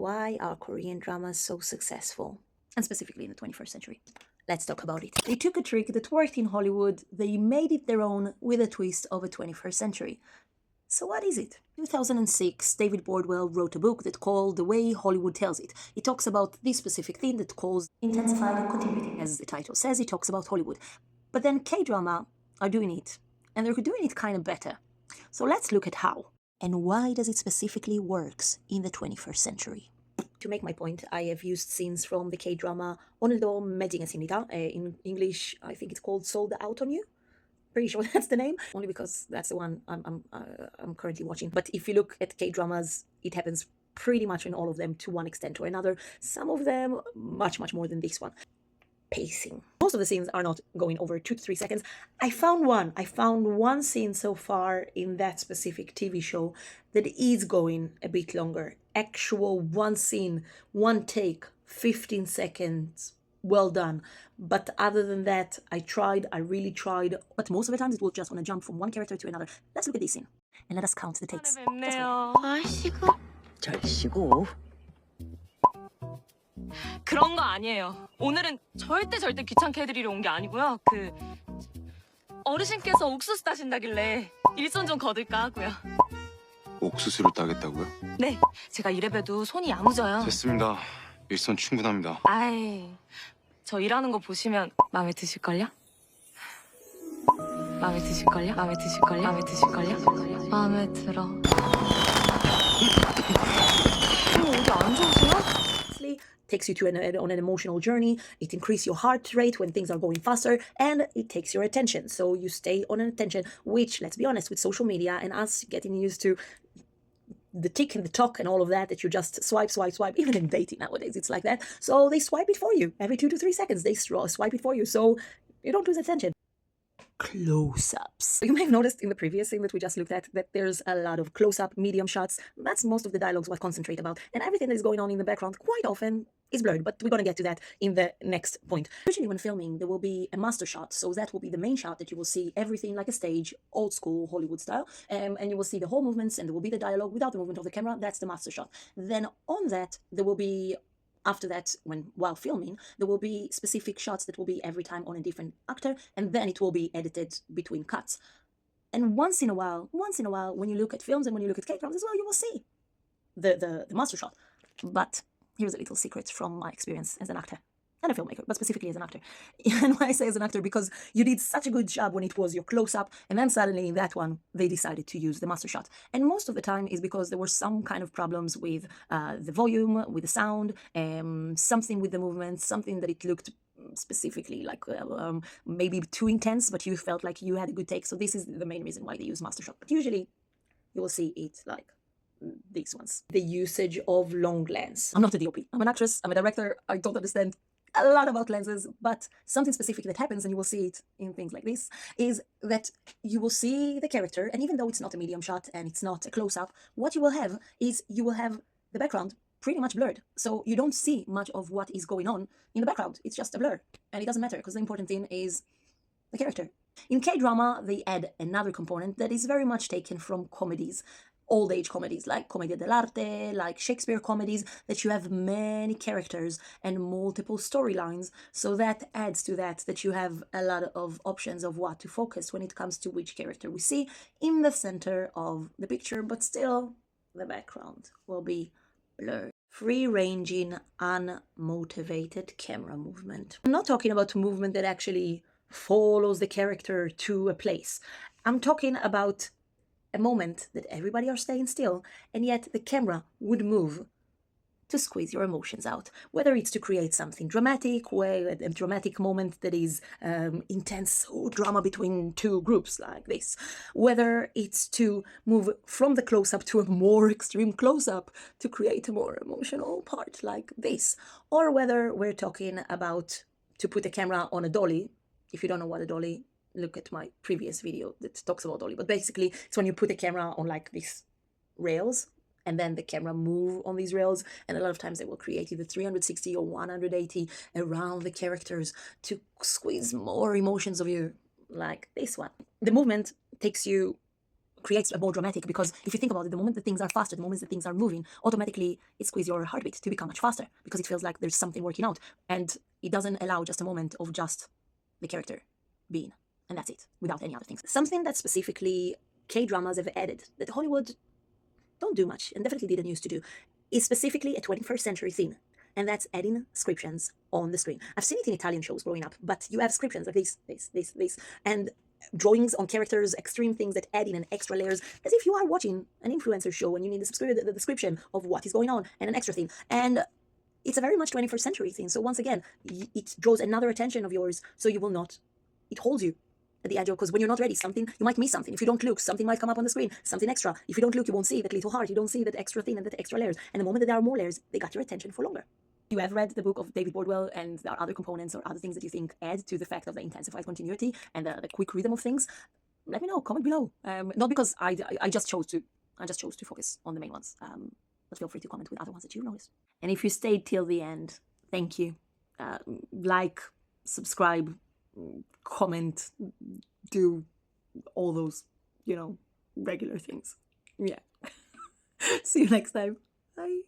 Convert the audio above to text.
Why are Korean dramas so successful? And specifically in the 21st century. Let's talk about it. They took a trick that worked in Hollywood, they made it their own with a twist of a 21st century. So what is it? In 2006, David Bordwell wrote a book that called The Way Hollywood Tells It. It talks about this specific thing that calls Intensified Continuity. As the title says, it talks about Hollywood. But then K-drama are doing it, and they're doing it kind of better. So let's look at how. And why does it specifically works in the 21st century? To make my point, I have used scenes from the K-drama 오늘도 매진 했습니다. In English, I think it's called Sold Out on You. Pretty sure that's the name, only because that's the one I'm currently watching. But if you look at K-dramas, it happens pretty much in all of them to one extent or another. Some of them much more than this one. Pacing. Most of the scenes are not going over 2 to 3 seconds. I found one scene so far in that specific TV show that is going a bit longer. Actual one scene, one take, 15 seconds. Well done. But other than that, I really tried. But most of the times it will just want to jump from one character to another. Let's look at this scene. And let us count the takes. 잘 쉬고. 그런 거 아니에요. 오늘은 절대 귀찮게 해드리러 온 게 아니고요. 어르신께서 옥수수 따신다길래 일손 좀 거둘까 하고요. 옥수수를 따겠다고요? 네, 제가 이래봬도 손이 야무져요. 됐습니다. 일선 충분합니다. 아이, 저 일하는 거 보시면 마음에 드실걸요? 마음에 드실걸요? 마음에 드실걸요? 마음에 드실걸요? 마음에 들어. 어디 안 좋으세요? Takes you on an emotional journey. It increases your heart rate when things are going faster, and it takes your attention. So you stay on an attention, which, let's be honest, with social media and us getting used to the tick and the talk and all of that you just swipe. Even in dating nowadays, it's like that. So they swipe it for you. Every 2 to 3 seconds, they swipe it for you. So you don't lose attention. Close-ups. You may have noticed in the previous thing that we just looked at that there's a lot of close-up, medium shots. That's most of the dialogues what concentrate about. And everything that is going on in the background quite often is blurred, but we're going to get to that in the next point. Usually when filming, there will be a master shot. So that will be the main shot that you will see everything like a stage, old school Hollywood style. And you will see the whole movements and there will be the dialogue without the movement of the camera. That's the master shot. Then on that, there will be after that, while filming, there will be specific shots that will be every time on a different actor, and then it will be edited between cuts. And once in a while, when you look at films and when you look at K-dramas as well, you will see the master shot. But here's a little secret from my experience as an actor and a filmmaker, but specifically as an actor. And why I say as an actor, because you did such a good job when it was your close-up, and then suddenly in that one, they decided to use the master shot. And most of the time is because there were some kind of problems with the volume, with the sound, something with the movement, something that it looked specifically like maybe too intense, but you felt like you had a good take. So this is the main reason why they use master shot. But usually you will see it like these ones. The usage of long lens. I'm not a DOP. I'm an actress. I'm a director. I don't understand a lot about lenses, but something specific that happens, and you will see it in things like this, is that you will see the character, and even though it's not a medium shot and it's not a close-up, what you will have is you will have the background pretty much blurred. So you don't see much of what is going on in the background. It's just a blur, and it doesn't matter because the important thing is the character. In K-drama, they add another component that is very much taken from comedies. Old age comedies like Commedia dell'arte, like Shakespeare comedies, that you have many characters and multiple storylines. So that adds to that you have a lot of options of what to focus when it comes to which character we see in the center of the picture, but still the background will be blurred. Free-ranging, unmotivated camera movement. I'm not talking about movement that actually follows the character to a place. I'm talking about a moment that everybody are staying still, and yet the camera would move to squeeze your emotions out. Whether it's to create something dramatic, a dramatic moment that is intense or drama between two groups like this. Whether it's to move from the close-up to a more extreme close-up to create a more emotional part like this. Or whether we're talking about to put a camera on a dolly. If you don't know what a dolly, look at my previous video that talks about dolly. But basically, it's when you put a camera on like these rails, and then the camera move on these rails, and a lot of times they will create either 360 or 180 around the characters to squeeze more emotions of you, like this one. The movement takes you creates a more dramatic, because if you think about it, the moment that things are faster, the moment that things are moving, automatically it squeezes your heartbeat to become much faster, because it feels like there's something working out, and it doesn't allow just a moment of just the character being, and that's it, without any other things. Something that specifically K-dramas have added that Hollywood don't do much, and definitely didn't used to do, is specifically a 21st century thing, and that's adding scriptions on the screen. I've seen it in Italian shows growing up, but you have scriptions like this, and drawings on characters, extreme things that add in an extra layers, as if you are watching an influencer show and you need the description of what is going on and an extra thing. And it's a very much 21st century thing. So once again, it draws another attention of yours, so you will not, it holds you at the edge of, because when you're not ready, something, you might miss something. If you don't look, something might come up on the screen, something extra. If you don't look, you won't see that little heart, you don't see that extra thing and that extra layers. And the moment that there are more layers, they got your attention for longer. You have read the book of David Bordwell, and there are other components or other things that you think add to the fact of the intensified continuity and the quick rhythm of things. Let me know, comment below. Not because I just chose to focus on the main ones. But feel free to comment with other ones that you've noticed. And if you stayed till the end, thank you. Like, subscribe, comment, do all those, regular things. Yeah. See you next time. Bye.